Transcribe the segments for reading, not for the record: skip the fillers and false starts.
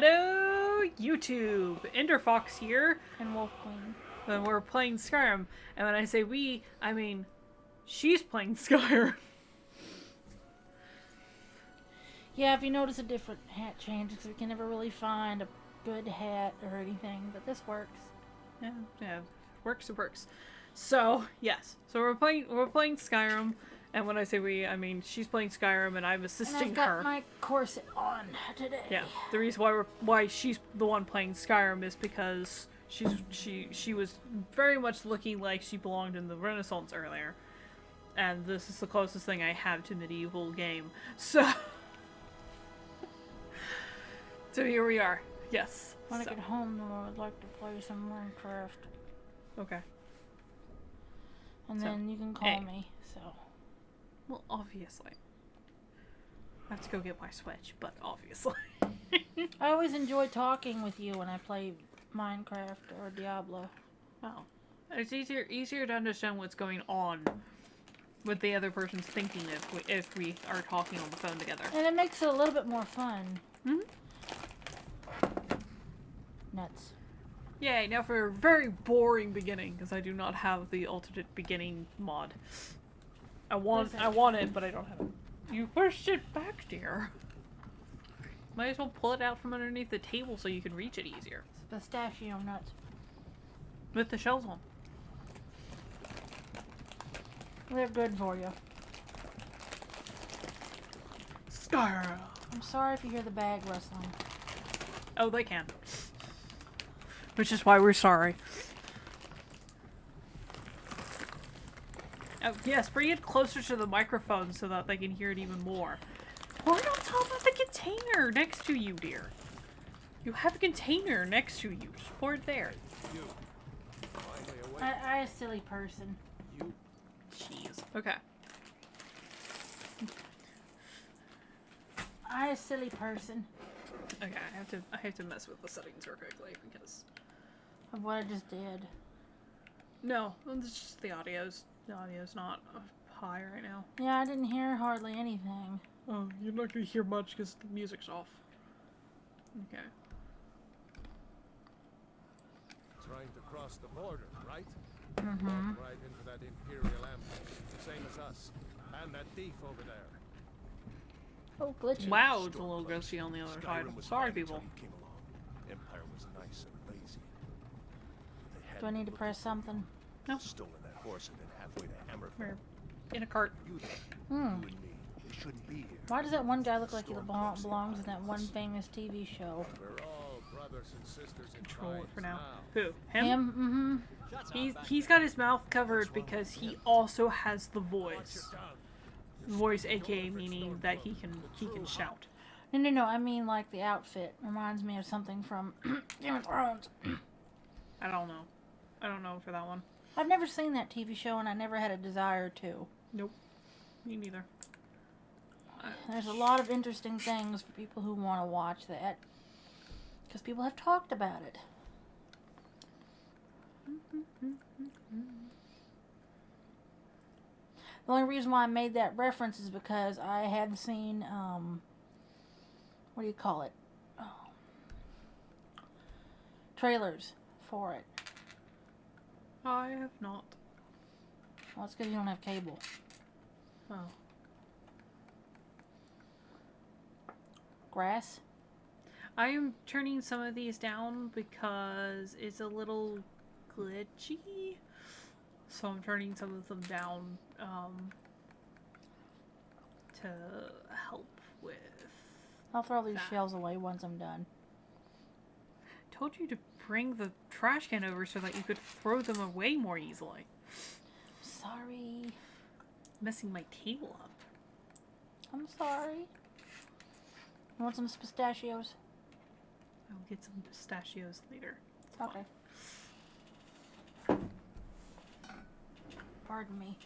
Hello, YouTube! Enderfox here, And Wolf Queen. and we're playing Skyrim. And when I say we, I mean she's playing Skyrim. Yeah, if you notice a different hat change, because we can never really find a good hat or anything, but this works. Yeah, works, it works. So yes, so we're playing Skyrim, and when I say we, I mean she's playing Skyrim, and I'm And assisting I've got her. my corset on today. Yeah, the reason why she's the one playing Skyrim is because she was very much looking like she belonged in the Renaissance earlier, and this is the closest thing I have to medieval game. So, so here we are. Yes. When I So. get home, though, I'd like to play some Minecraft. Okay. And So, then you can call me, so. Well, obviously. I have to go get my Switch, but obviously. I always enjoy talking with you when I play Minecraft or Diablo. Oh, it's easier to understand what's going on with the other person's thinking if we are talking on the phone together. And it makes it a little bit more fun. Hmm. Nuts. Yay! Now for a very boring beginning, because I do not have the alternate beginning mod. I want it, but I don't have it. You pushed it back, dear. Might as well pull it out from underneath the table so you can reach it easier. It's pistachio nuts. With the shells on. They're good for you. Skyrim! I'm sorry if you hear the bag rustling. Oh, they can. Which is why we're sorry. Oh, yes, bring it closer to the microphone so that they can hear it even more. Pour it on top of the container next to you, dear. You have a container next to you. Just pour it there. You. Finally awake. I a silly person. You. Jeez. Okay. I a silly person. Okay, I have to mess with the settings real quickly because Of what I just did. no, it's just the audio's not high right now. Yeah, I didn't hear hardly anything. Oh, you're not gonna hear much because the music's off. Okay. Trying to cross the border, right? Mm-hmm. Walk right into that Imperial ambush. Same as us. And that thief over there. Oh, glitchy. Wow, it's a little ghosty on the other side. Skyrim was Sorry, fine people. until you came along. Empire was nice and lazy. They Do I need to hadn't press something? No. stolen that horse and then halfway to We're Hammerfell. in a cart. You Hmm. and me. We shouldn't be here. Why does that one guy look like he belongs in that one famous TV show? We're all brothers and sisters in Control it tribes for now. Who? Him? Him? Mm-hmm. He's got his mouth covered because he also has the voice. Voice, aka meaning that he can shout. No. I mean, like, the outfit. Reminds me of something from Game of Thrones. I don't know. I don't know for that one. I've never seen that TV show, and I never had a desire to. Nope. Me neither. There's a lot of interesting things for people who want to watch that. Because people have talked about it. The only reason why I made that reference is because I had seen, what do you call it? Trailers for it. I have not. Well, it's because you don't have cable. Oh. Grass? I am turning some of these down because it's a little glitchy. So I'm turning some of them down to help with. I'll throw these that. shells away once I'm done. Told you to bring the trash can over so that you could throw them away more easily. Sorry. Messing my table up. I'm sorry. You want some pistachios? I'll get some pistachios later. It's Okay. Pardon me.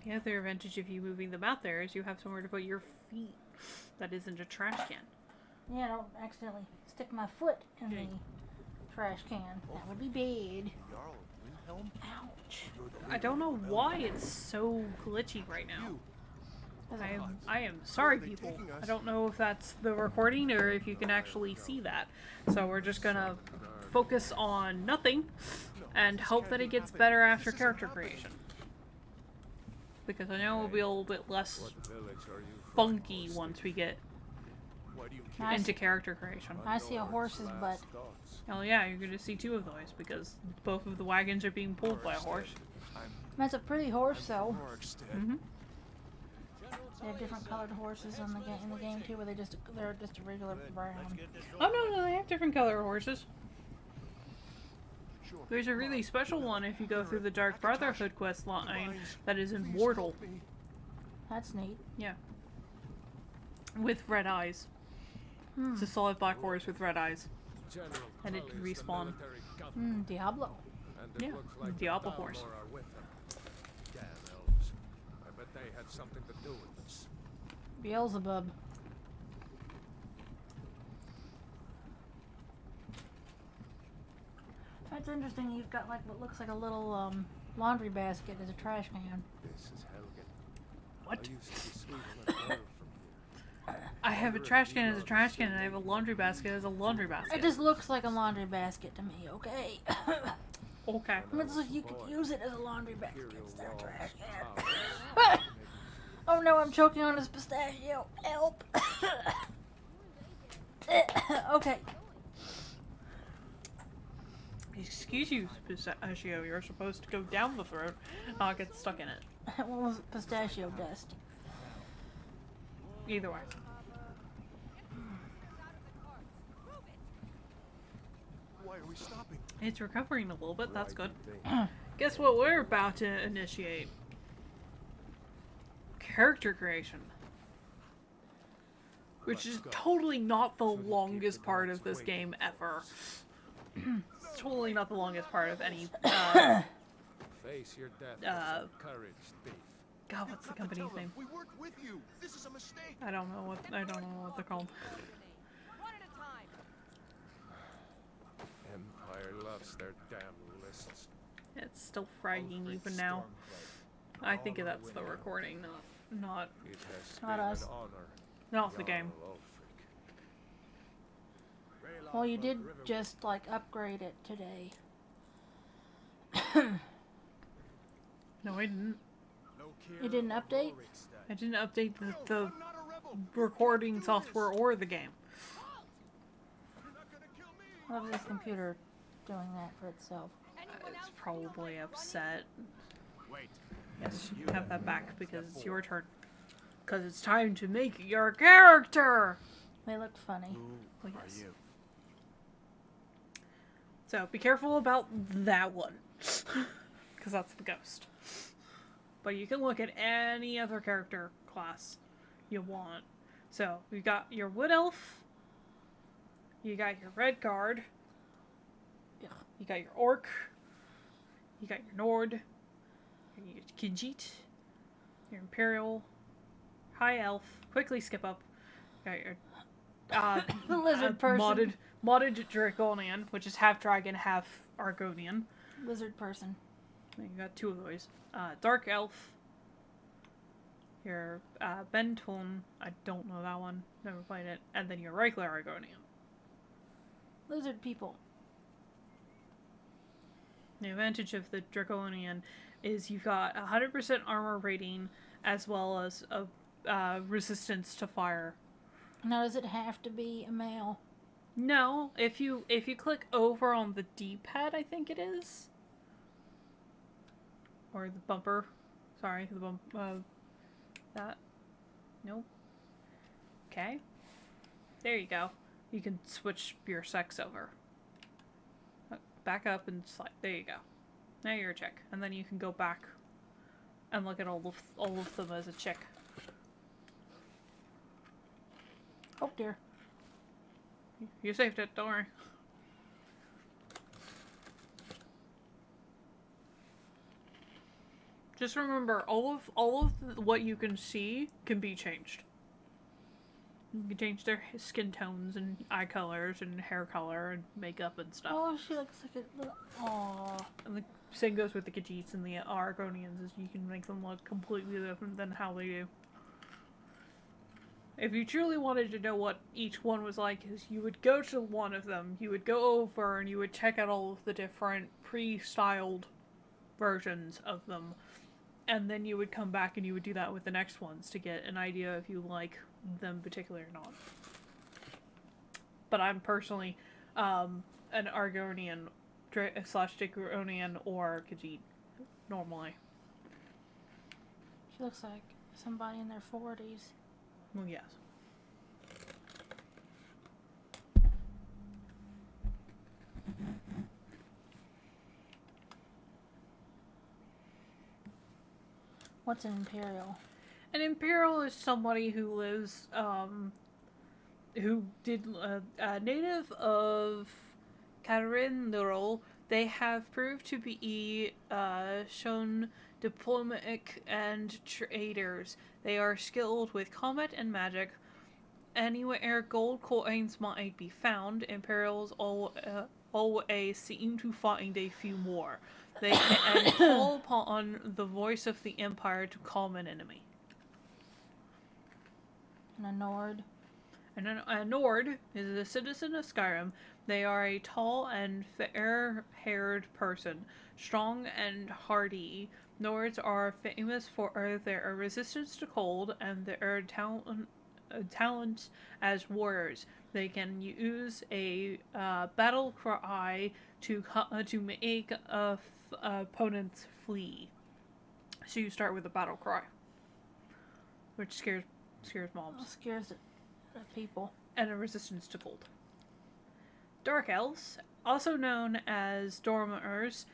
The other advantage of you moving them out there is you have somewhere to put your feet that isn't a trash can. Yeah, don't accidentally stick my foot in the trash can. That would be bad. Jarl, helm? Ouch. You're the I leader don't know of the why rebellion. it's so glitchy right now. You. I am sorry, Where are they people. taking us? I don't know if that's the recording or if you can actually see that. So we're just gonna focus on nothing and hope that it gets better after character creation. Because I know it'll be a little bit less What village are you from, funky Horse once Thief? we get Why do you I into see- character creation. I see a horse's butt. Oh yeah, you're gonna see two of those because both of the wagons are being pulled by a horse. That's a pretty horse, though. Mm-hmm. They have different colored horses in the game too, where they're just a regular brown. Oh no, they have different color horses. There's a really special one if you go through the Dark Brotherhood quest line that is immortal. That's neat. Yeah. With red eyes. Hmm. It's a solid black horse with red eyes. And it can respawn. Diablo. Yeah, Diablo horse. Damn elves. I bet they had something to do with this. Beelzebub. That's interesting. You've got like what looks like a little laundry basket as a trash can. This is Helgen. What? I used to be sweet on a girl from here. I have a trash can as a trash can, and I have a laundry basket as a laundry It basket. just looks like a laundry basket to me. Okay. Okay. It's like you could use it as a laundry basket Imperial instead of walls, trash towers, can. Oh no, I'm choking on this pistachio. Help. Okay. Excuse you, pistachio. You're supposed to go down the throat, not get stuck in it. What was pistachio dust? Either way. Why are we stopping? It's recovering a little bit, that's good. Right thing. Guess what we're about to initiate? Character creation. Which is totally not the longest part of this game ever. It's totally not the longest part of any, Face your death with some courage, thief. God, what's the company's name? We worked with you. This is a mistake. I don't know what they're called. One at a time. Empire loves their damn lists. It's still fragging even now. I think that's the recording, not It has Not been us. an honor. not the game. Jarl Ulfric. Well, you did just like upgrade it today. No, I didn't. You didn't update? I didn't update the recording software or the game. What was this computer doing that for itself? It's probably upset. Wait. Yes, you can have that back because it's your turn. Because it's time to make your character! They looked funny. Well, yes. So be careful about that one. Because that's the ghost. But you can look at any other character class you want. So you got your Wood Elf. You got your Red Guard. Yeah. You got your Orc. You got your Nord. Your Khajiit. Your Imperial. High Elf. Quickly skip up. You got your The lizard person. modded Draconian, which is half dragon, half Argonian. Lizard person. You got two of those. Dark Elf. Your Bentone. I don't know that one. Never played it. And then your regular Argonian. Lizard people. The advantage of the Draconian is you've got 100% armor rating as well as a resistance to fire. Now, does it have to be a male? No, if you click over on the D-pad, I think it is. Or the bumper. Sorry, the bump. That. Nope. Okay. There you go. You can switch your sex over. Back up and slide. There you go. Now you're a chick, and then you can go back and look at all of them as a chick. Oh dear. You saved it. Don't worry. Just remember, all of what you can see can be changed. You can change their skin tones and eye colors and hair color and makeup and stuff. Oh, she looks like a little. Aww. And the same goes with the Khajiits and the Argonians, is you can make them look completely different than how they do. If you truly wanted to know what each one was like, is you would go to one of them, you would go over and you would check out all of the different pre-styled versions of them, and then you would come back and you would do that with the next ones to get an idea if you like them particularly or not. But I'm personally an Argonian / Draconian or Khajiit, normally. She looks like somebody in their 40s. Well, yes. What's an Imperial? An Imperial is somebody who lives, who did, a native of Carinthorol. They have proved to be, shown diplomatic and traders. They are skilled with combat and magic. Anywhere gold coins might be found, Imperials always seem to find a few more. They can call upon the voice of the Empire to calm an enemy. And a Nord? And a Nord is a citizen of Skyrim. They are a tall and fair-haired person, strong and hardy. Nords are famous for their resistance to cold and their talent as warriors. They can use a battle cry to make opponents flee. So you start with a battle cry, which scares mobs. Scares the people. And a resistance to cold. Dark Elves, also known as Dormers,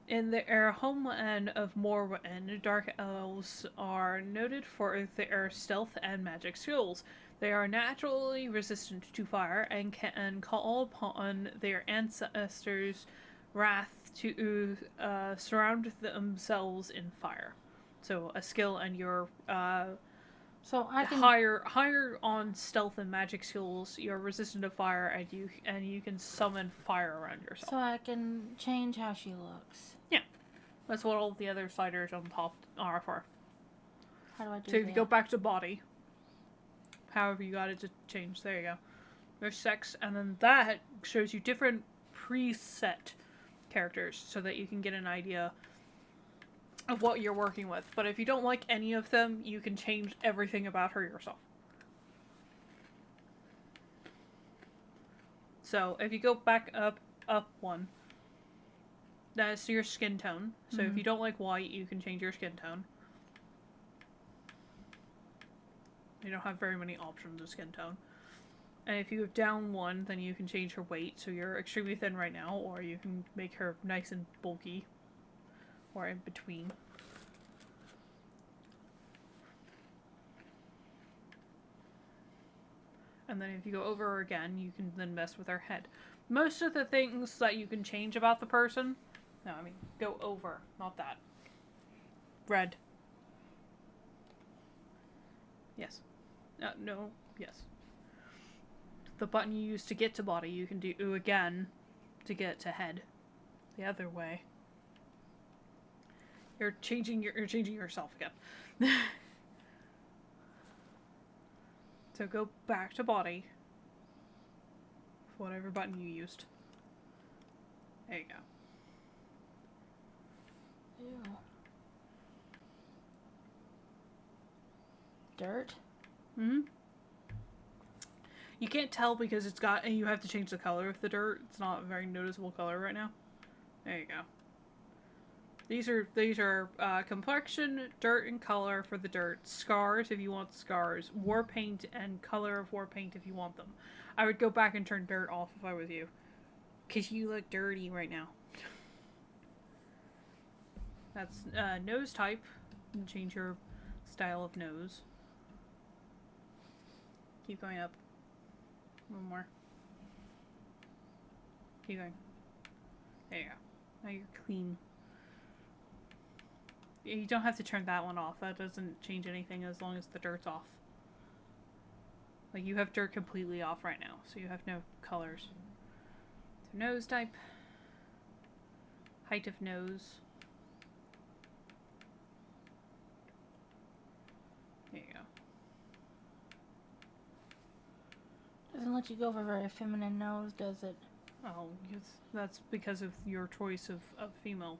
in their homeland of Morrowind, Dark Elves are noted for their stealth and magic skills. They are naturally resistant to fire and can call upon their ancestors' wrath to surround themselves in fire. So a skill, and your So I can higher on stealth and magic skills. You're resistant to fire, and you can summon fire around yourself. So I can change how she looks. Yeah, that's what all the other sliders on top are for. How do I do So that? if you go back to body, however you got it to change, there you go. There's sex, and then that shows you different preset characters so that you can get an idea of what you're working with. But if you don't like any of them, you can change everything about her yourself. So if you go back up one, that's your skin tone. So if you don't like white, you can change your skin tone. You don't have very many options of skin tone. And if you have down one, then you can change her weight. So you're extremely thin right now, or you can make her nice and bulky. Or in between. And then if you go over again, you can then mess with her head. Most of the things that you can change about the person... No, I mean, go over, not that. Red. Yes. No, yes. The button you use to get to body, you can do again to get to head. The other way. You're changing yourself again. So go back to body. Whatever button you used. There you go. Ew. Dirt? Mm-hmm. You can't tell because and you have to change the color of the dirt. It's not a very noticeable color right now. There you go. These are complexion, dirt, and color for the dirt. Scars if you want scars. War paint and color of war paint if you want them. I would go back and turn dirt off if I was you. Because you look dirty right now. That's nose type. And change your style of nose. Keep going up. One more. Keep going. There you go. Now you're clean. You don't have to turn that one off. That doesn't change anything as long as the dirt's off. Like, you have dirt completely off right now, so you have no colors. So nose type. Height of nose. There you go. Doesn't let you go for a very feminine nose, does it? Oh, that's because of your choice of female.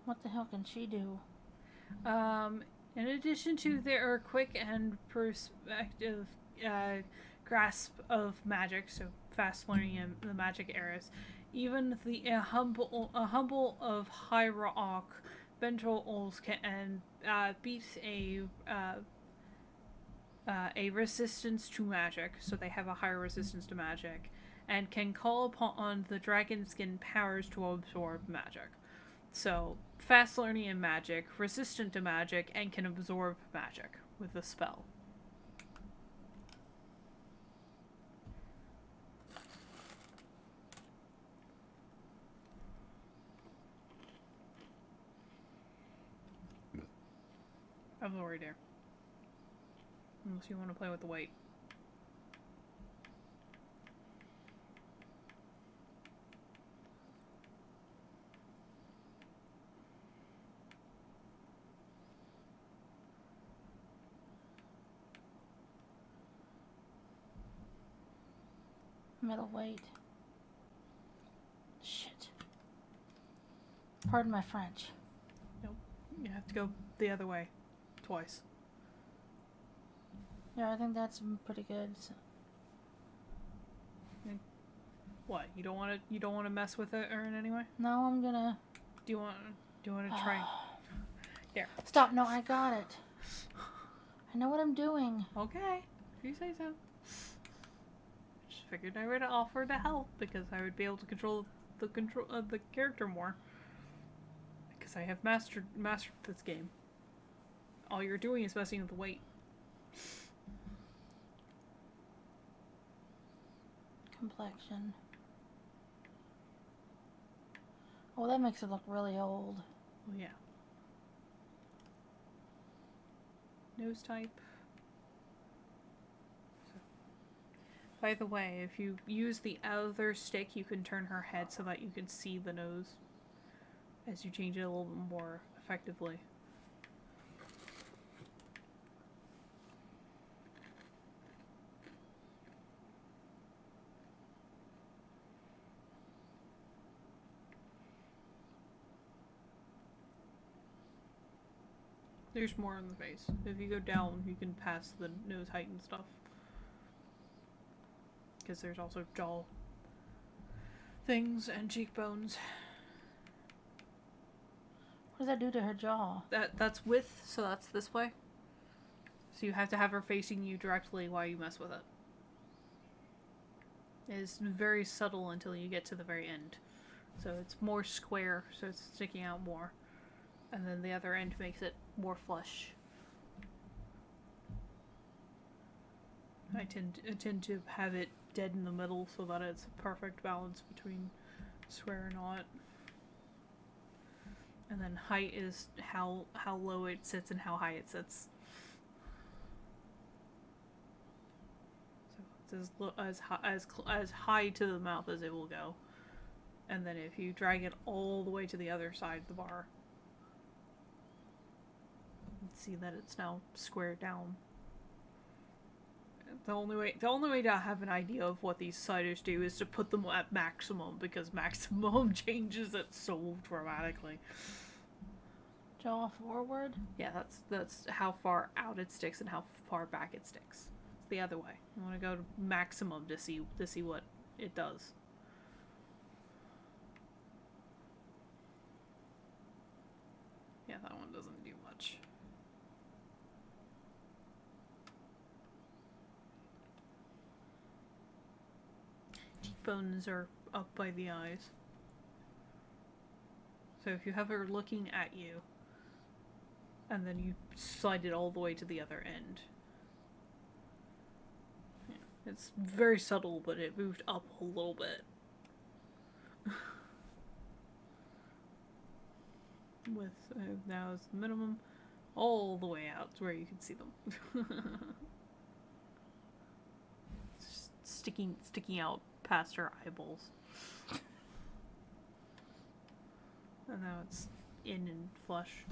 What the hell can she do? In addition to their quick and perspective grasp of magic, so fast learning in the magic eras, even the humble of high rock ventrals can beat a resistance to magic, so they have a higher resistance to magic, and can call upon the dragon skin powers to absorb magic. So, fast learning in magic, resistant to magic, and can absorb magic with a spell. I've already there. Unless you want to play with the weight. Middleweight. Shit. Pardon my French. Nope. You have to go the other way. Twice. Yeah, I think that's pretty good. What? You don't want to mess with it or in any way? No, I'm gonna... Do you want to try? There. Stop. No, I got it. I know what I'm doing. Okay. If you say so. Just figured I would offer to help because I would be able to control the character more. Because I have mastered this game. All you're doing is messing with the weight. Complexion. Oh, that makes it look really old. Well, yeah. Nose type. So, by the way, if you use the other stick, you can turn her head so that you can see the nose as you change it a little bit more effectively. There's more in the face. If you go down, you can pass the nose height and stuff. Because there's also jaw things and cheekbones. What does that do to her jaw? That's width, so that's this way. So you have to have her facing you directly while you mess with it. It's very subtle until you get to the very end. So it's more square, so it's sticking out more. And then the other end makes it more flush. I tend to have it dead in the middle so that it's a perfect balance between square and not. And then height is how low it sits and how high it sits. So it's as high to the mouth as it will go. And then if you drag it all the way to the other side of the bar, see that it's now squared down. The only way to have an idea of what these sliders do is to put them at maximum, because maximum changes it so dramatically. Jaw forward? Yeah, that's how far out it sticks and how far back it sticks. It's the other way. You want to go to maximum to see what it does. Yeah, that one doesn't do much. Cheekbones are up by the eyes. So if you have her looking at you, and then you slide it all the way to the other end. Yeah, it's very subtle, but it moved up a little bit. with now is the minimum, all the way out to where you can see them. Just sticking out past her eyeballs. And now it's in and flush.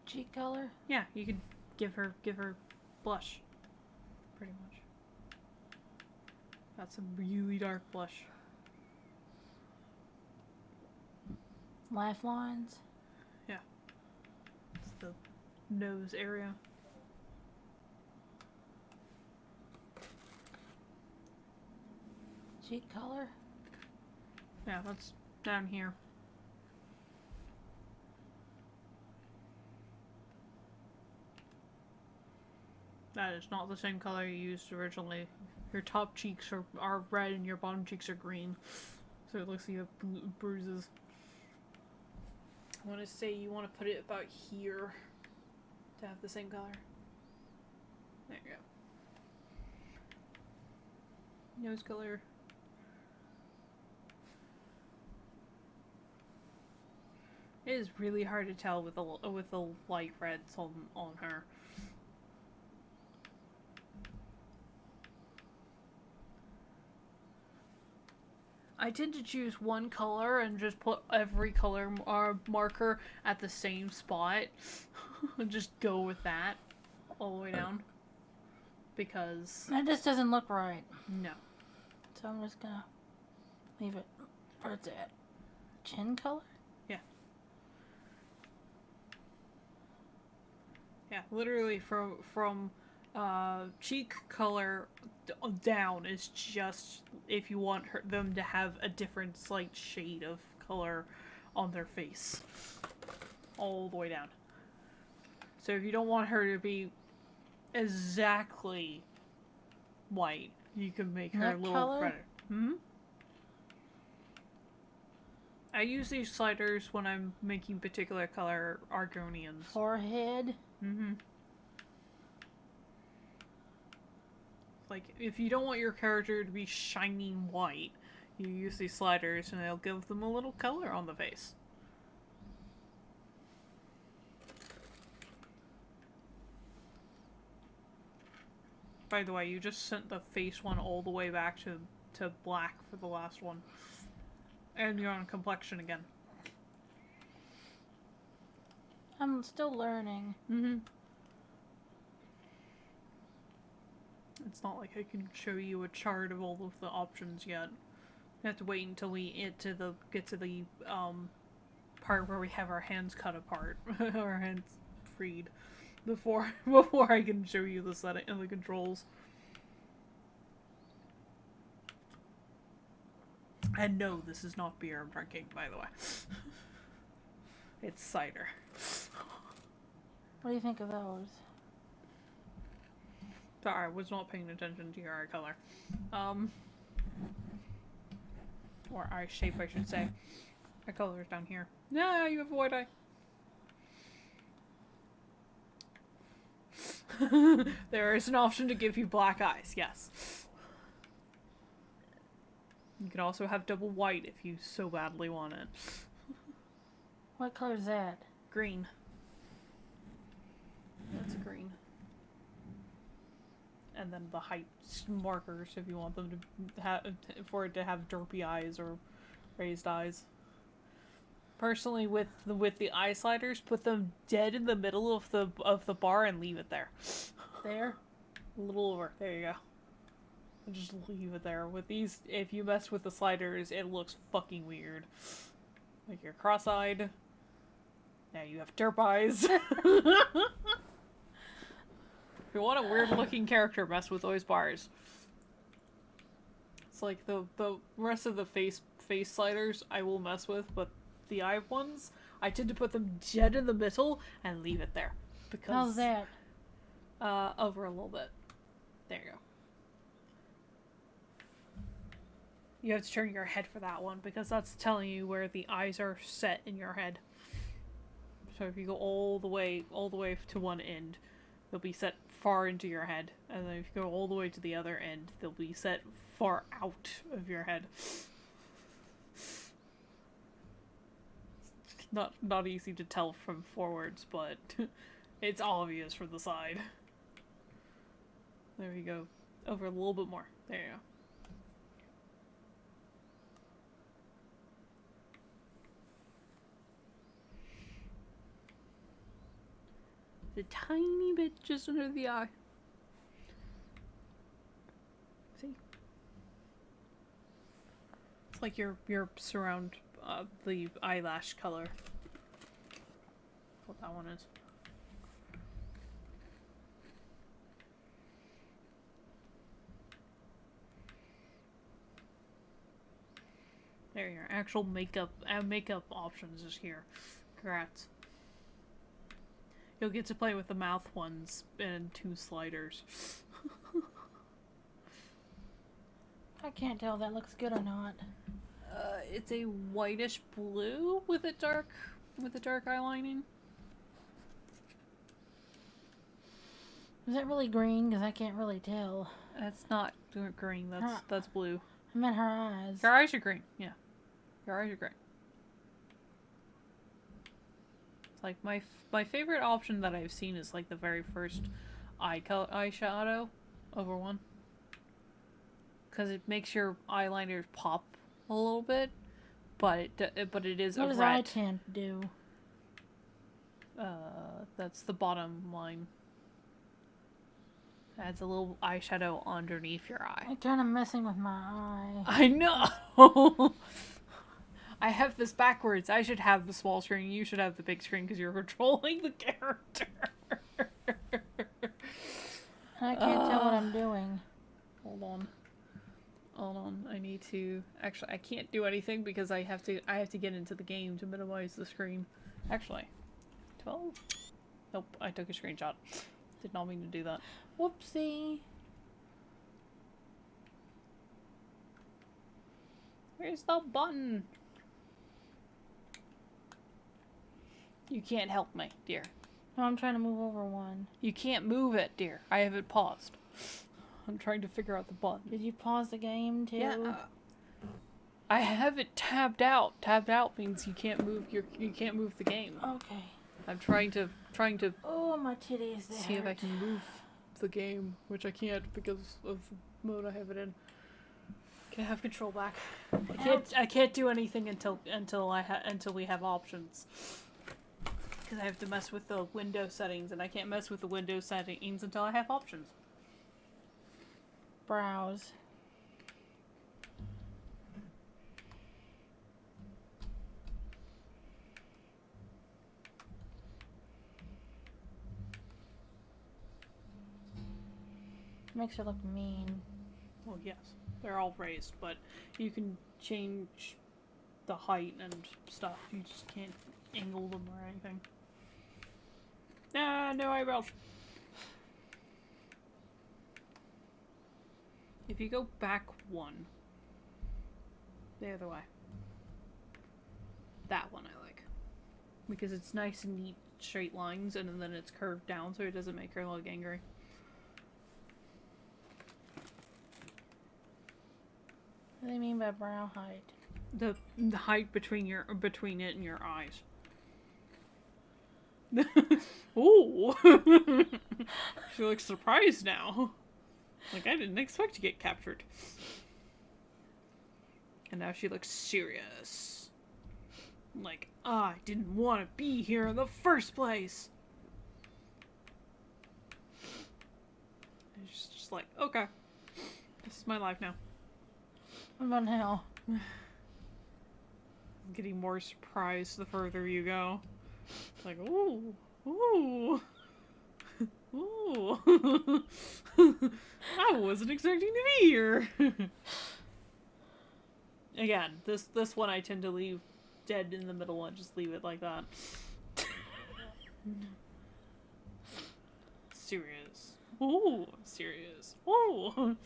Cheek color? Yeah, you could give her blush. Pretty much. Got some really dark blush. Lifelines? Yeah. It's the nose area. Cheek color? Yeah, that's down here. That is not the same color you used originally. Your top cheeks are red and your bottom cheeks are green. So it looks like you have bruises. I want to say you want to put it about here to have the same color. There you go. Nose color. It is really hard to tell with the light reds on her. I tend to choose one color and just put every color marker at the same spot. Just go with that all the way down. Because... That just doesn't look right. No. So I'm just gonna leave it where it's at. Chin color? Yeah. Yeah, literally from cheek color down is just if you want them to have a different slight shade of color on their face. All the way down. So if you don't want her to be exactly white, you can make her Neck a little color? redder. Hmm? I use these sliders when I'm making particular color Argonians. Forehead? Mm-hmm. Like, if you don't want your character to be shining white, you use these sliders and they'll give them a little color on the face. By the way, you just sent the face one all the way back to black for the last one. And you're on complexion again. I'm still learning. Mm-hmm. It's not like I can show you a chart of all of the options yet. I have to wait until we get to the part where we have our hands cut apart, our hands freed, before I can show you the setting and the controls. And no, this is not beer I'm drinking, by the way. It's cider. What do you think of those? Sorry, I was not paying attention to your eye color. Or eye shape, I should say. Eye color is down here. Yeah, you have a white eye. There is an option to give you black eyes, yes. You can also have double white if you so badly want it. What color is that? Green. That's a green. And then the height markers if you want them to have for it to have derpy eyes or raised eyes. Personally, with the eye sliders, put them dead in the middle of the bar and leave it there. There? A little over. There you go. And just leave it there. With these, if you mess with the sliders, it looks fucking weird. Like you're cross-eyed. Now you have derp eyes. If you want a weird-looking character, mess with those bars. It's like the rest of the face sliders I will mess with, but the eye ones, I tend to put them dead in the middle and leave it there. Because How's that? Over a little bit. There you go. You have to turn your head for that one, because that's telling you where the eyes are set in your head. So if you go all the way to one end, they'll be set far into your head. And then if you go all the way to the other end, they'll be set far out of your head. Not easy to tell from forwards, but it's obvious from the side. There you go. Over a little bit more. There you go. The tiny bit just under the eye. See? It's like your surround the eyelash color. What that one is. There you are. Actual makeup options is here. Congrats. You'll get to play with the mouth ones and 2 sliders. I can't tell if that looks good or not. It's a whitish blue with a dark eyelining. Is that really green? Because I can't really tell. That's not green. That's blue. I meant her eyes. Your eyes are green. Yeah, your eyes are green. It's like my favorite option that I've seen is like the very first eyeshadow over one, because it makes your eyeliners pop a little bit, but it is what a does red. eye tint do? That's the bottom line. Adds a little eyeshadow underneath your eye. I'm kind of messing with my eye. I know! I have this backwards. I should have the small screen. You should have the big screen because you're controlling the character. I can't tell what I'm doing. Hold on. I need to... Actually, I can't do anything because I have to get into the game to minimize the screen. Actually, 12? Nope, I took a screenshot. Did not mean to do that. Whoopsie. Where's the button? You can't help me, dear. No, I'm trying to move over one. You can't move it, dear. I have it paused. I'm trying to figure out the button. Did you pause the game too? Yeah. I have it tabbed out. Tabbed out means you can't move you can't move the game. Okay. I'm trying to Oh, my titties. They see if I hurt. can move the game, which I can't because of the mode I have it in. Can I have control back? I can't do anything until we have options. Because I have to mess with the window settings, and I can't mess with the window settings until I have options. Browse. Makes her look mean. Well, yes, they're all raised, but you can change the height and stuff. You just can't angle them or anything. Ah, no eyebrows. If you go back one, the other way. That one I like. Because it's nice and neat straight lines, and then it's curved down so it doesn't make her look angry. What do you mean by brow height? The height between it and your eyes. Ooh. She looks surprised now. Like, I didn't expect to get captured. And now she looks serious. Like, I didn't want to be here in the first place. And she's just like, okay. This is my life now. What about now? I'm getting more surprised the further you go. It's like, ooh, ooh, ooh. I wasn't expecting to be here. Again, this one I tend to leave dead in the middle and just leave it like that. Serious. Ooh, serious. Ooh.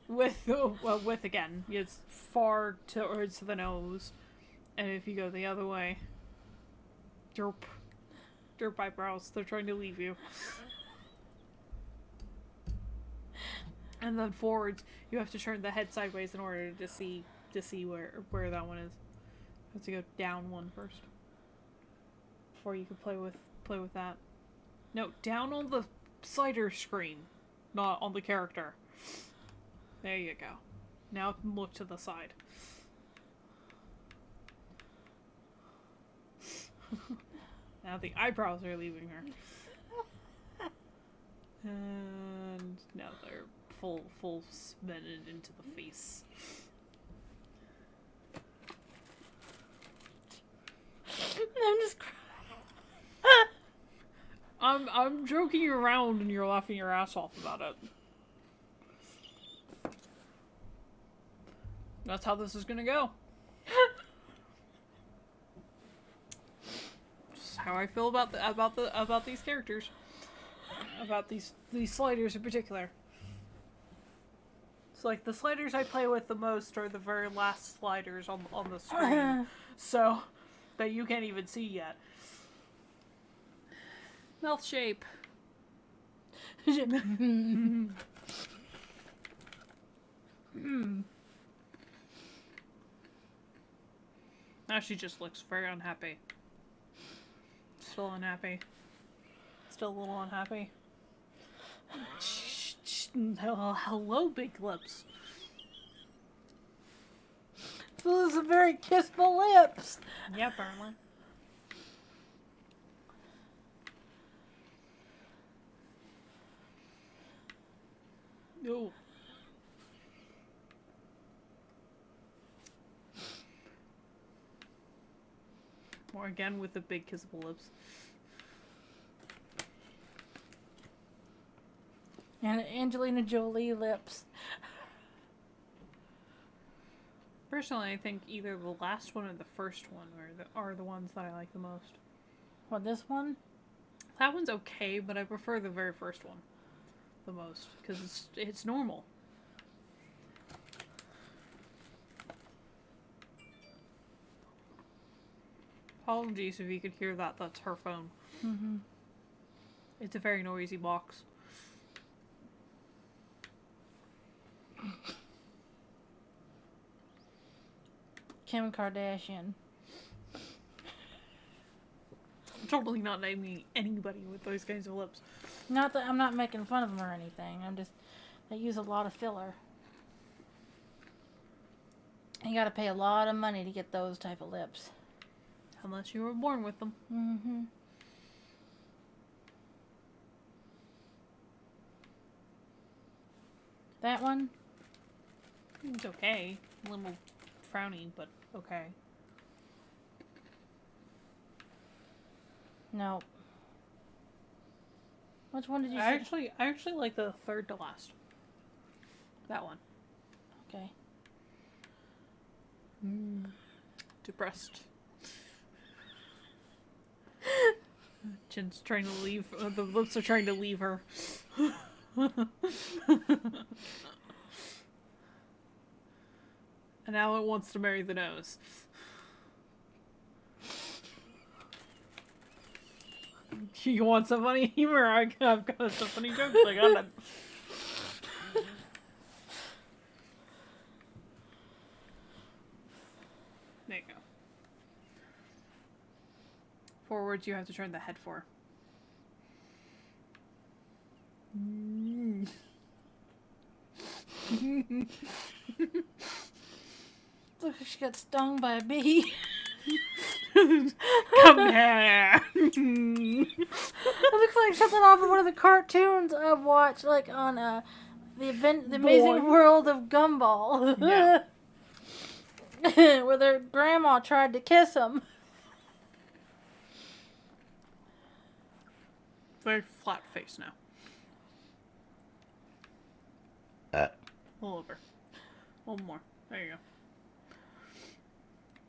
With again, it's far towards the nose, and if you go the other way, derp. Derp eyebrows. They're trying to leave you. And then forwards, you have to turn the head sideways in order to see where that one is. You have to go down one first before you can play with that. No, down on the slider screen, not on the character. There you go. Now look to the side. Now the eyebrows are leaving her. And now they're full cemented into the face. I'm just crying. I'm joking around and you're laughing your ass off about it. That's how this is gonna go. Just how I feel about these characters. About these sliders in particular. It's like the sliders I play with the most are the very last sliders on the screen. So that you can't even see yet. Mouth shape. Now she just looks very unhappy. Still unhappy. Still a little unhappy. Hello, big lips. Those are very kissable lips. Yeah, apparently. Ooh. More again with the big kissable lips. And Angelina Jolie lips. Personally, I think either the last one or the first one are the ones that I like the most. What, this one? That one's okay, but I prefer the very first one the most because it's normal. Apologies if you could hear that. That's her phone. Mm-hmm. It's a very noisy box. Kim Kardashian. I'm totally not naming anybody with those kinds of lips. Not that I'm not making fun of them or anything. I'm just, they use a lot of filler. You gotta pay a lot of money to get those type of lips. Unless you were born with them. Mm-hmm. That one? It's okay. A little frowny, but okay. No. Which one did you I say? actually like the third to last. That one. Okay. Depressed. Chin's trying to leave. The lips are trying to leave her. And now it wants to marry the nose. You want some funny humor? I've got some funny jokes. I got them. There you go. Forwards, you have to turn the head for. Look, she got stung by a bee. Come here. It looks like something off of one of the cartoons I've watched, like on the Amazing World of Gumball, Yeah. where their grandma tried to kiss him. Very flat face now. A little over. A little more. There you go.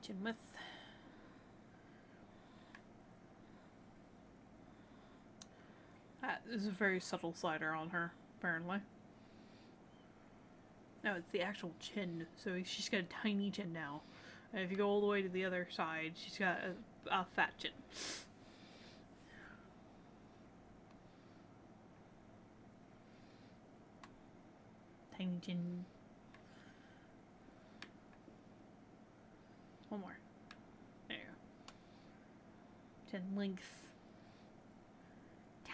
Chin width. That is a very subtle slider on her, apparently. No, it's the actual chin. So she's got a tiny chin now. And if you go all the way to the other side, she's got a fat chin. Tiny chin. One more. There you go. Chin length.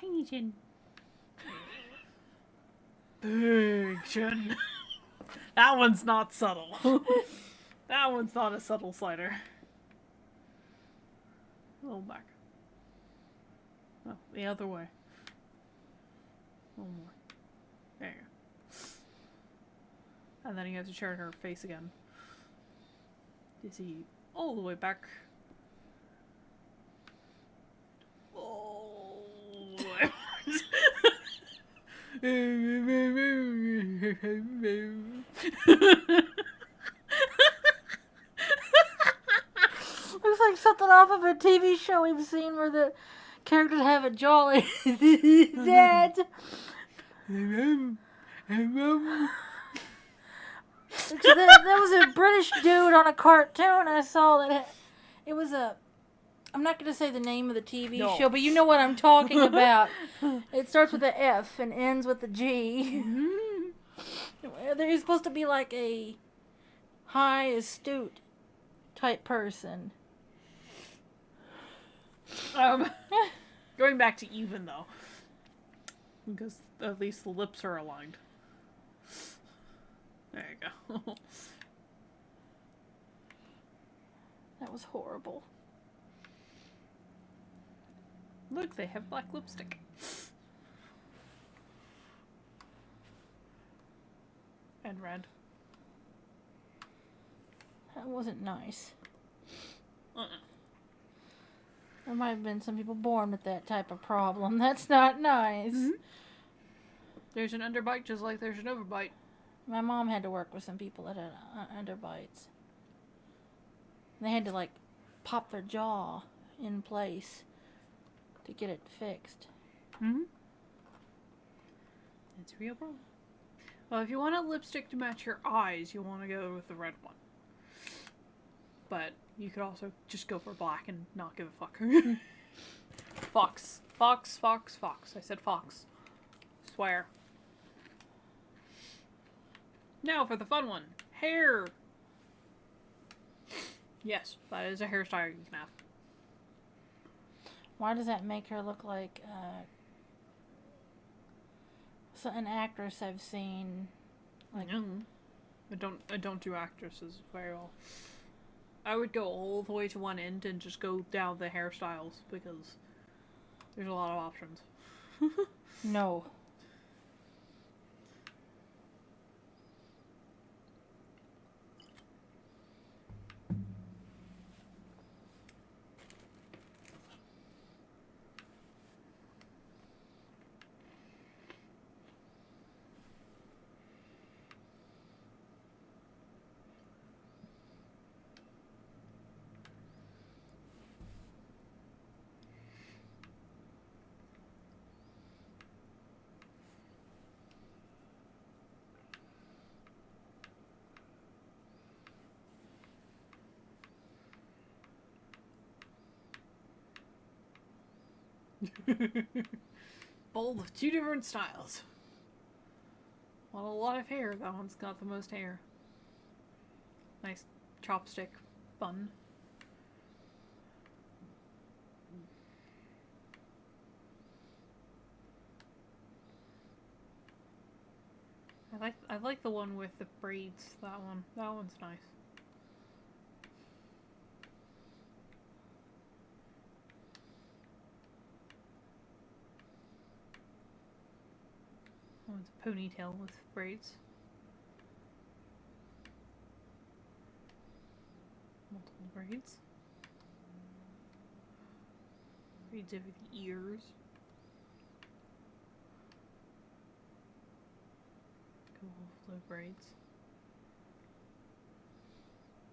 Tiny chin. Big chin. That one's not subtle. That one's not a subtle slider. A little back. Oh, the other way. One more. There you go. And then you have to turn her face again. You see all the way back. Oh. Looks like something off of a TV show we've seen where the characters have a jolly dad. There was a British dude on a cartoon. I saw that it was a. I'm not going to say the name of the TV show, but you know what I'm talking about. It starts with an F and ends with a G. He's supposed to be like a high, astute type person. Going back to even though, because at least the lips are aligned. There you go. That was horrible. Look, they have black lipstick. And red. That wasn't nice. Uh-uh. There might have been some people born with that type of problem. That's not nice. Mm-hmm. There's an underbite just like there's an overbite. My mom had to work with some people that had underbites. They had to, like, pop their jaw in place to get it fixed. Mm-hmm. It's a real problem. Well, if you want a lipstick to match your eyes, you want to go with the red one. But you could also just go for black and not give a fuck. Fox. Fox, fox, fox. I said fox. Swear. Now for the fun one. Hair. Yes, that is a hairstyle you can have. Why does that make her look like an actress I've seen? Like, I don't do actresses very well. I would go all the way to one end and just go down the hairstyles because there's a lot of options. no. Bowl of two different styles. Well, a lot of hair. That one's got the most hair. Nice chopstick bun. I like the one with the braids. That one's nice. That one's a ponytail with braids. Multiple braids. Braids over the ears. Flow braids.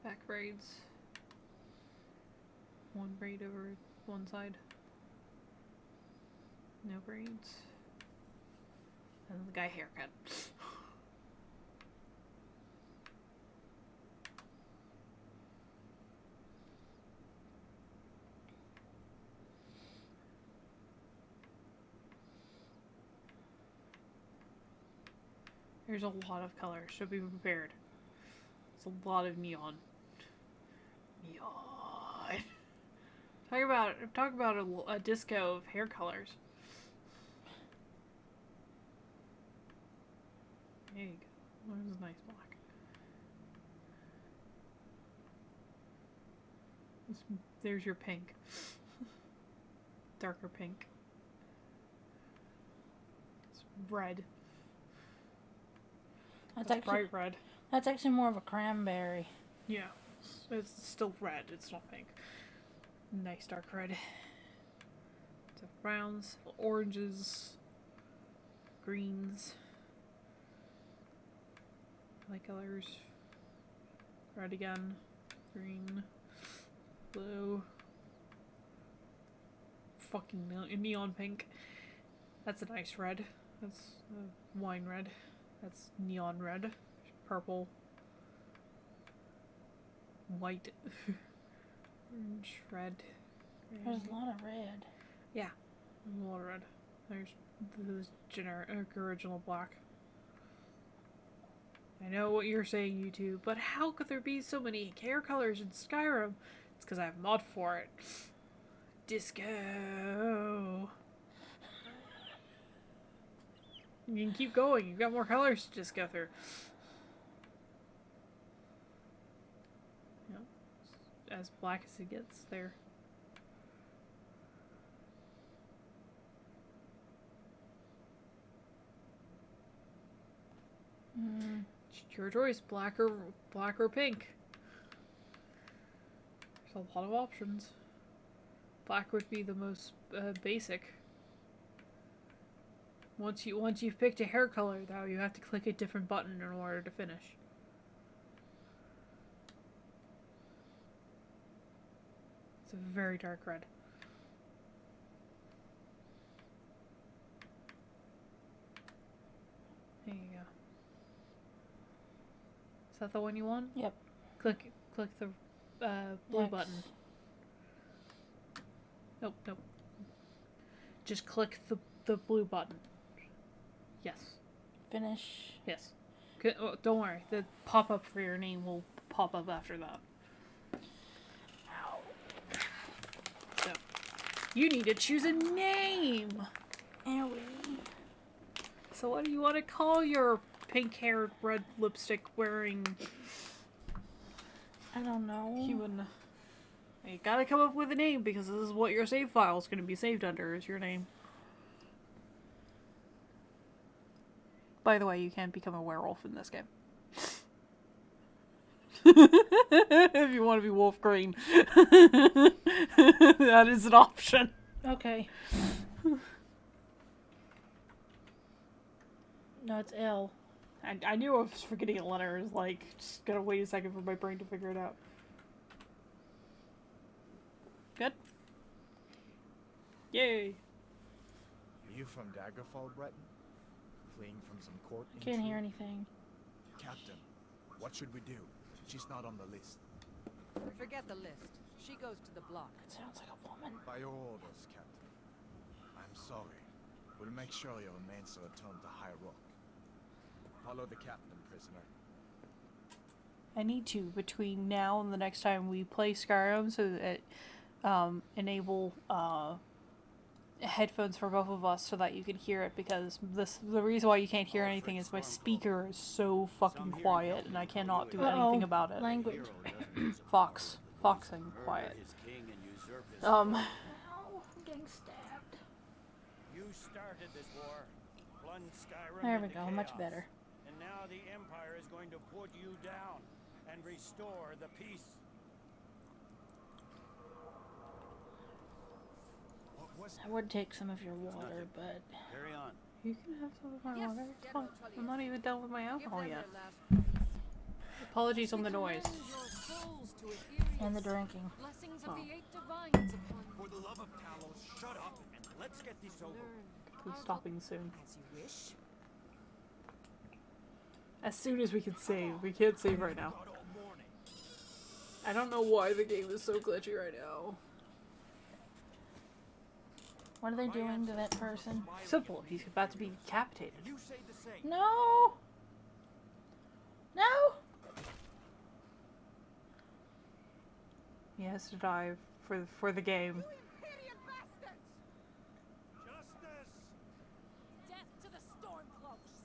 Back braids. One braid over one side. No braids. And the guy haircut. There's a lot of colors, so be prepared. It's a lot of neon. Neon. Talk about a disco of hair colors. There you go. There's a nice black. There's your pink. Darker pink. It's red. That's It's actually bright red. That's actually more of a cranberry. Yeah. It's still red. It's not pink. Nice dark red. It's browns, oranges, greens, light colors, red again, green, blue, fucking neon pink. That's a nice red. That's wine red. That's neon red. Purple. White. Orange, red. There's a lot of red. Yeah. There's a lot of red. There's the generic original black. I know what you're saying, YouTube, but how could there be so many hair colors in Skyrim? It's because I have a mod for it. Disco. You can keep going. You've got more colors to just go through. Yep. As black as it gets there. It's your choice, black or pink. There's a lot of options. Black would be the most basic. Once you've picked a hair color, though, you have to click a different button in order to finish. It's a very dark red. There you go. Is that the one you want? Yep. Click the blue Next. button. Nope. Just click the blue button. Yes. Finish. Yes. Oh, don't worry. The pop-up for your name will pop up after that. So, you need to choose a name! So what do you want to call your pink-haired, red lipstick-wearing I don't know. human? You gotta come up with a name because this is what your save file is going to be saved under, is your name. By the way, you can become a werewolf in this game. If you want to be wolf green. That is an option. Okay. No, it's L. I knew I was forgetting a letter. It was like, just gotta wait a second for my brain to figure it out. Good? Yay! Are you from Daggerfall, Breton? Fleeing from some court Can't intrigue? hear anything. Captain, what should we do? She's not on the list. Forget the list. She goes to the block. It sounds like a woman. By your orders, Captain. I'm sorry. We'll make sure your remains are returned to High Rock. Follow the captain, prisoner. I need to, between now and the next time we play Skyrim, so that enable headphones for both of us so that you can hear it, because the reason why you can't hear anything is my speaker is so fucking quiet and I cannot do anything about it. Language. Foxing quiet. Ow, I'm getting stabbed. You started this war, plunged Skyrim There we into go, much chaos, better. And now the Empire is going to put you down and restore the peace. What was I would take some of your water, but Carry on. You can have some of my Yes, water. It's General fine. Tullius. I'm not even done with my Give alcohol them yet. their last price. Apologies on the noise. Commend your souls to Aetherius. and the drinking. Blessings Oh. of the 8 divines upon you. For the love of Talos, shut up and let's get this over. Learn He's how stopping soon. as you wish. As soon as we can save. We can't save right now. God all morning. I don't know why the game is so glitchy right now. What are they doing to that person? Simple. He's about to be decapitated. You say the same. No! No! He has to die for the game. Justice! Death to the Stormcloaks!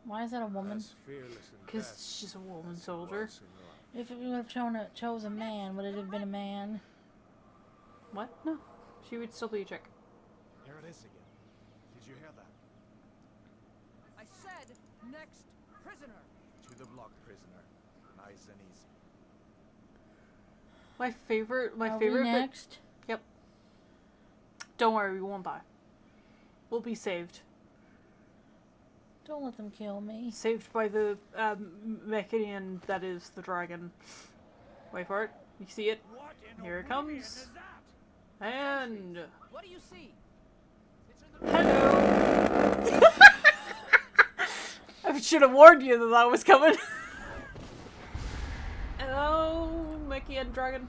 Why is that a woman? As fearless in Because death she's a woman as soldier. once in life. If it would have chose a man, would it have been a man? What? No. She would still be a chick. Here it is again. Did you hear that? I said next prisoner. To the block, prisoner. Nice and easy. My favorite Are bit. we next? Yep. Don't worry, we won't die. We'll be saved. Don't let them kill me. Saved by the Mechanian that is the dragon. Wait for it. You see it? What in Here it oblivion comes. is that? And What do you see? hello. I should have warned you that that was coming. Hello, Mechanian dragon.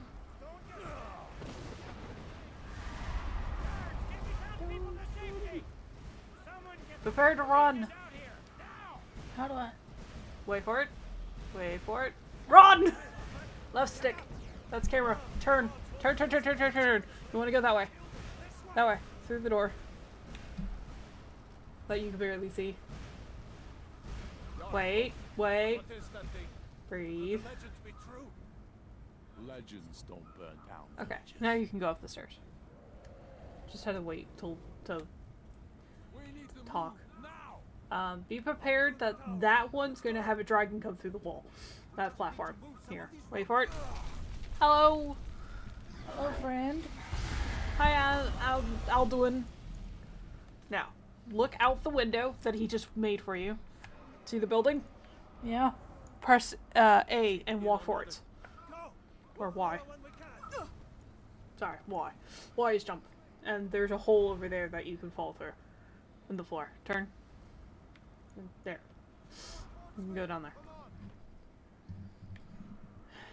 Get people to safety! Someone get the Prepare to run. out here! Now! How do I? Wait for it. Wait for it. Run! Left stick. That's camera. Turn. Turn, turn, turn, turn, turn, turn. You want to go that way. That way. Through the door. That you can barely see. Wait. Wait. What is that thing? Breathe. Legends be true. Legends don't burn down. Okay. Now you can go up the stairs. Just had to wait till to We need to talk. move now. Be prepared that that one's going to have a dragon come through the wall. That platform. Here. Wait for it. Hello. Hello, friend. Hi, Alduin. Now, look out the window that he just made for you. See the building? Yeah. Press A and walk forwards. Go! Or Y. When we can. Sorry, Y. Y is jump. And there's a hole over there that you can fall through. In the floor. Turn. There. You can go down there.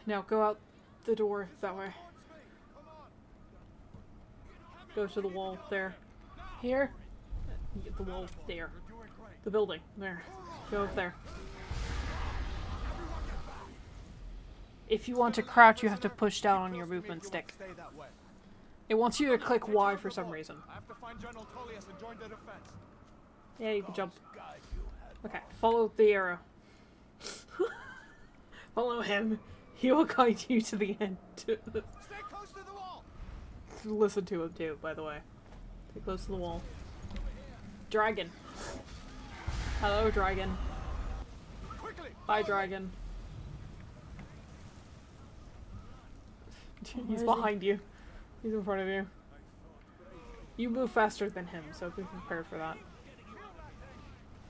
Now go out the door that way. Go to the wall there. Here. The wall there. The building there. Go up there. If you want to crouch, you have to push down on your movement stick. Stay that way. It wants you to click Y for some reason. I have to find General Tullius and join the defense. Yeah, you can jump. Guide you had Okay, follow the arrow. Follow him. He will guide you to the end. Stay close to the wall. Listen to him too, by the way. Stay close to the wall. Dragon. Hello, dragon. Quickly. Bye, dragon. Where He's is he? behind you. He's in front of you. You move faster than him, so be prepared for that.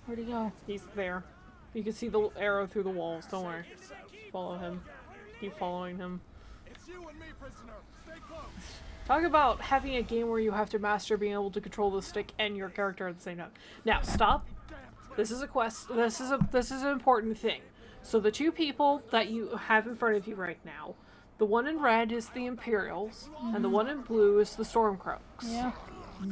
Where'd he go? He's there. You can see the arrow through the walls. Don't worry. Follow him. Keep following him. It's you and me, prisoner. Stay close. Talk about having a game where you have to master being able to control the stick and your character at the same time. Now, stop. This is a quest. This is an important thing. So the two people that you have in front of you right now, the one in red is the Imperials, and the one in blue is the Stormcloaks. Yeah.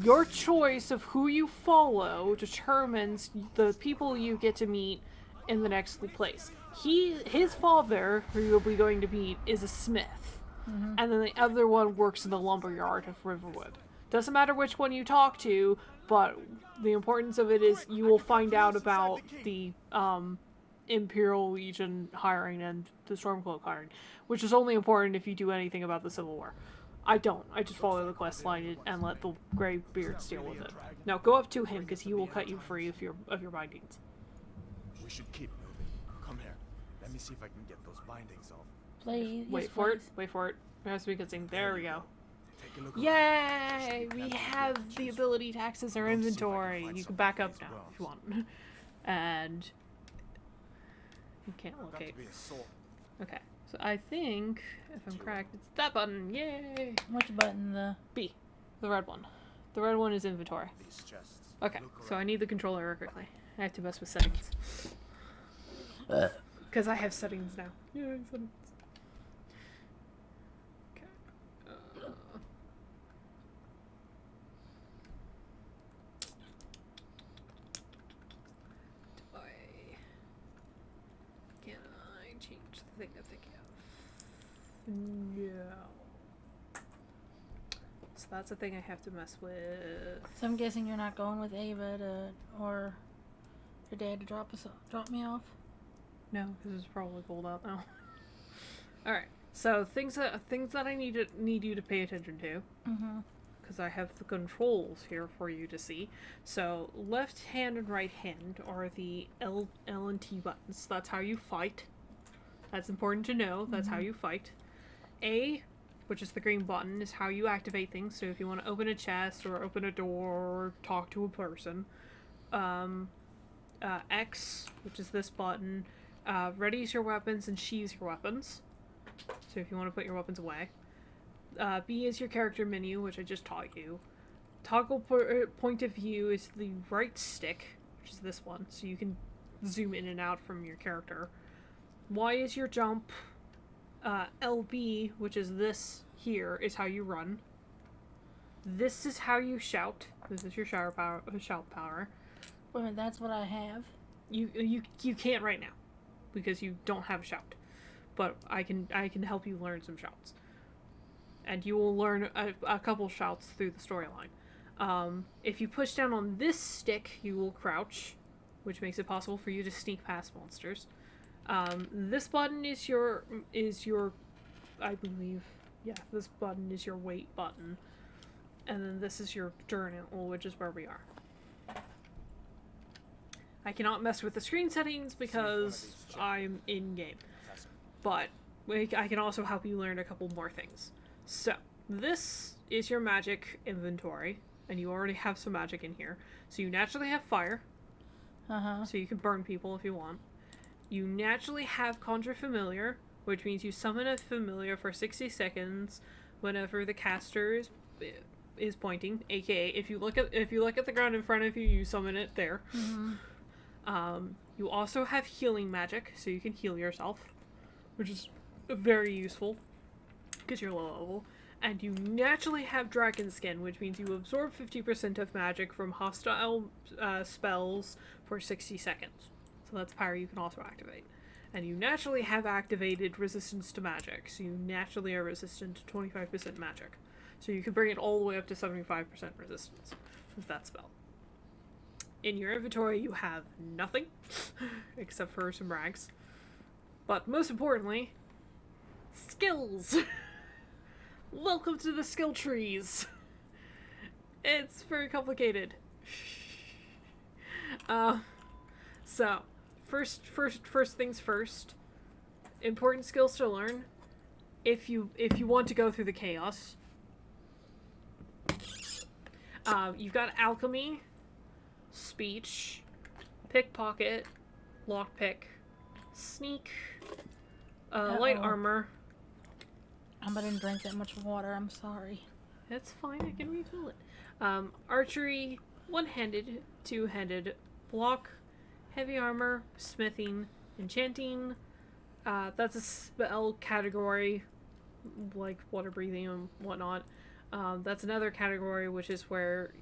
Your choice of who you follow determines the people you get to meet in the next place. His father, who you'll be going to meet, is a smith. And then the other one works in the lumberyard of Riverwood. Doesn't matter which one you talk to, but the importance of it is you will find out about the Imperial Legion hiring and the Stormcloak hiring, which is only important if you do anything about the Civil War. I don't. I just follow the quest line and let the Grey Beards deal with it. Now go up to him because he will cut you free of your bindings. We should keep moving. Come here. Let me see if I can get those bindings off. Please. Wait yes, for it. please. Wait for it. There has to be a good thing. There we go. Take a look around. Yay! We have the ability to access our inventory. You can back up now if you want. And you can't Got locate. to be a sword. Okay. So I think, if I'm correct, it's that button. Yay! Which button? The B. The red one. The red one is inventory. These chests. Okay. Look So I around. need the controller real quickly. I have to mess with settings. Because I have settings now. Yay, settings. Okay. Can I think I'm thinking of. No. So that's a thing I have to mess with. So I'm guessing you're not going with Ava or your dad to drop me off? No, because it's probably cold out now. Alright, so things that I need you to pay attention to. Mm-hmm. Because I have the controls here for you to see. So left hand and right hand are the L and T buttons. That's how you fight. That's important to know. That's how you fight. A, which is the green button, is how you activate things. So if you want to open a chest or open a door or talk to a person. X, which is this button, readies your weapons and sheathes your weapons. So if you want to put your weapons away. B is your character menu, which I just taught you. Toggle point of view is the right stick, which is this one, so you can zoom in and out from your character. Y is your jump. LB, which is this here, is how you run. This is how you shout. This is your shout power. Wait a minute, that's what I have? You can't right now, because you don't have a shout. But I can help you learn some shouts. And you will learn a couple shouts through the storyline. If you push down on this stick, you will crouch, which makes it possible for you to sneak past monsters. This button is your, I believe, yeah, this button is your wait button. And then this is your journal, which is where we are. I cannot mess with the screen settings because I'm in-game. But I can also help you learn a couple more things. So, this is your magic inventory, and you already have some magic in here. So you naturally have fire, so you can burn people if you want. You naturally have Conjure Familiar, which means you summon a familiar for 60 seconds whenever the caster is pointing, aka if you look at the ground in front of you, you summon it there. You also have healing magic, so you can heal yourself, which is very useful because you're low level. And you naturally have Dragon Skin, which means you absorb 50% of magic from hostile spells for 60 seconds. So that's power you can also activate. And you naturally have activated Resistance to Magic, so you naturally are resistant to 25% magic. So you can bring it all the way up to 75% resistance with that spell. In your inventory, you have nothing, except for some rags. But most importantly, skills! Welcome to the skill trees! It's very complicated. So, first things first. Important skills to learn. If you want to go through the chaos. You've got alchemy, speech, pickpocket, lockpick, sneak, light armor. I didn't drink that much water, I'm sorry. That's fine, I can refill it. Archery, one-handed, two-handed, block, heavy armor, smithing, enchanting. That's a spell category, like water breathing and whatnot. That's another category, which is where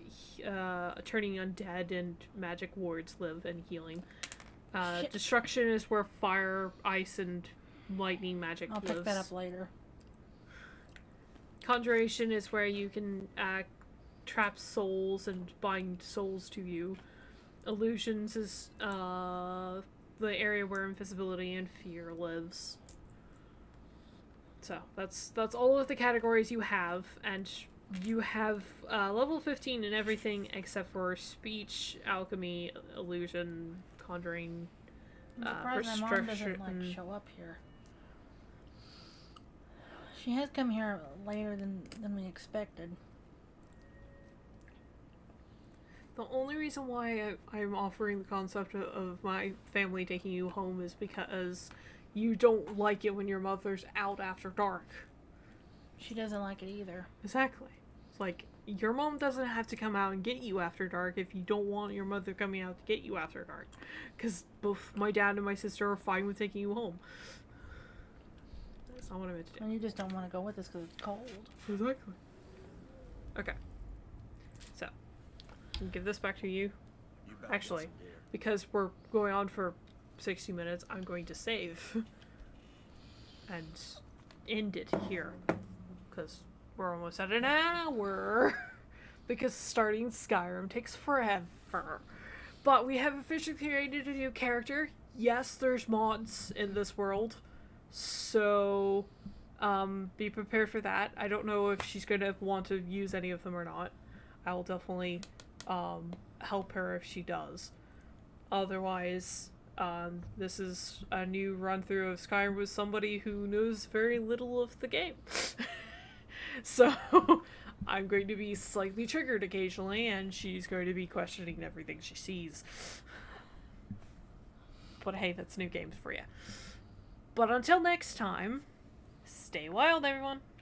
turning undead and magic wards live, and healing. Destruction is where fire, ice, and lightning magic lives. I'll pick that up later. Conjuration is where you can trap souls and bind souls to you. Illusions is the area where invisibility and fear lives. So that's all of the categories you have, and you have level 15 in everything except for speech, alchemy, illusion, conjuring, I'm surprised my mom doesn't show up here. She has come here later than we expected. The only reason why I'm offering the concept of my family taking you home is because you don't like it when your mother's out after dark. She doesn't like it either. Exactly. It's like, your mom doesn't have to come out and get you after dark if you don't want your mother coming out to get you after dark. Because both my dad and my sister are fine with taking you home. That's not what I meant to do. And you just don't want to go with us because it's cold. Exactly. Okay. So, I'll give this back to you. Actually, because we're going on for 60 minutes, I'm going to save. and end it here. Because we're almost at an hour. Because starting Skyrim takes forever. But we have officially created a new character. Yes, there's mods in this world. So, be prepared for that. I don't know if she's going to want to use any of them or not. I will definitely, help her if she does. Otherwise, this is a new run-through of Skyrim with somebody who knows very little of the game. So, I'm going to be slightly triggered occasionally, and she's going to be questioning everything she sees. But hey, that's new games for you. But until next time, stay wild, everyone!